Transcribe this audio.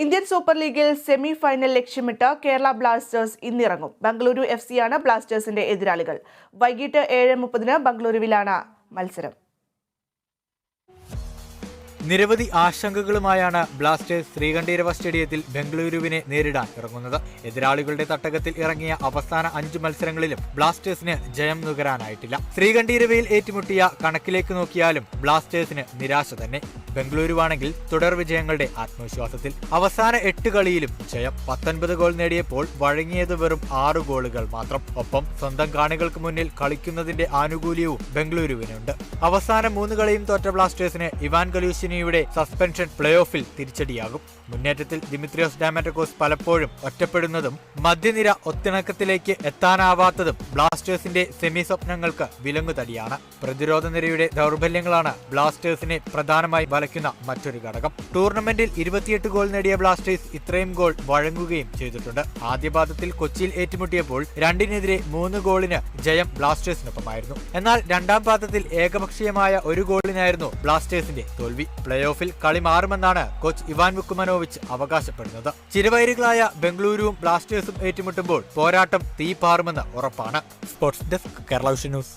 Indian super ലീഗിൽ semi final ലക്ഷ്യമിട്ട് Kerala Blasters ഇന്നിറങ്ങും. ബംഗളൂരു എഫ്സിയാണ് ബ്ലാസ്റ്റേഴ്സിന്റെ എതിരാളികൾ. വൈകിട്ട് 7:30 ബംഗളൂരുവിലാണ് മത്സരം. നിരവധി ആശങ്കകളുമായാണ് ബ്ലാസ്റ്റേഴ്സ് ശ്രീകണ്ഠീരവ സ്റ്റേഡിയത്തിൽ ബംഗളൂരുവിനെ നേരിടാൻ ഇറങ്ങുന്നത്. എതിരാളികളുടെ തട്ടകത്തിൽ ഇറങ്ങിയ അവസാന 5 മത്സരങ്ങളിലും ബ്ലാസ്റ്റേഴ്സിന് ജയം നുകരാനായിട്ടില്ല. ശ്രീകണ്ഠീരവയിൽ ഏറ്റുമുട്ടിയ കണക്കിലേക്ക് നോക്കിയാലും ബ്ലാസ്റ്റേഴ്സിന് നിരാശ തന്നെ. ബംഗളൂരുവാണെങ്കിൽ തുടർ വിജയങ്ങളുടെ ആത്മവിശ്വാസത്തിൽ. അവസാന 8 കളിയിലും ജയം. 19 ഗോൾ നേടിയപ്പോൾ വഴങ്ങിയത് വെറും 6 ഗോളുകൾ മാത്രം. ഒപ്പം സ്വന്തം കാണികൾക്ക് മുന്നിൽ കളിക്കുന്നതിന്റെ ആനുകൂല്യവും ബംഗളൂരുവിനുണ്ട്. അവസാന 3 കളിയും തോറ്റ ബ്ലാസ്റ്റേഴ്സിന് ഇവാൻ ഗലൂസിനിയുടെ സസ്പെൻഷൻ പ്ലേ ഓഫിൽ തിരിച്ചടിയാകും. മുന്നേറ്റത്തിൽ ദിമിത്രിയോസ് ഡാമാറ്റക്കോസ് പലപ്പോഴും ഒറ്റപ്പെടുന്നതും മധ്യനിര ഒത്തിണക്കത്തിലേക്ക് എത്താനാവാത്തതും ബ്ലാസ്റ്റേഴ്സിന്റെ സെമി സ്വപ്നങ്ങൾക്ക് വിലങ്ങുതടിയാണ്. പ്രതിരോധ നിരയുടെ ദൗർബല്യങ്ങളാണ് ബ്ലാസ്റ്റേഴ്സിനെ പ്രധാനമായി വലയ്ക്കുന്ന മറ്റൊരു ഘടകം. ടൂർണമെന്റിൽ 28 ഗോൾ നേടിയ ബ്ലാസ്റ്റേഴ്സ് ഇത്രയും ഗോൾ വഴങ്ങുകയും ചെയ്തിട്ടുണ്ട്. ആദ്യപാദത്തിൽ കൊച്ചിയിൽ ഏറ്റുമുട്ടിയപ്പോൾ 2-നെതിരെ 3 ഗോളിന് ജയം ബ്ലാസ്റ്റേഴ്സിനൊപ്പമായിരുന്നു. എന്നാൽ രണ്ടാം പാദത്തിൽ ഏകപക്ഷീയമായ 1 ഗോളിനായിരുന്നു ബ്ലാസ്റ്റേഴ്സിന്റെ തോൽവി. പ്ലേ ഓഫിൽ കളി മാറുമെന്നാണ് കോച്ച് ഇവാൻ വുക്കുമനോവിച്ച് അവകാശപ്പെടുന്നത്. ചിരവൈരികളായ ബംഗളൂരുവും ബ്ലാസ്റ്റേഴ്സും ഏറ്റുമുട്ടുമ്പോൾ പോരാട്ടം തീ പാറുമെന്ന് ഉറപ്പാണ്. Sports desk, Kerala vision news.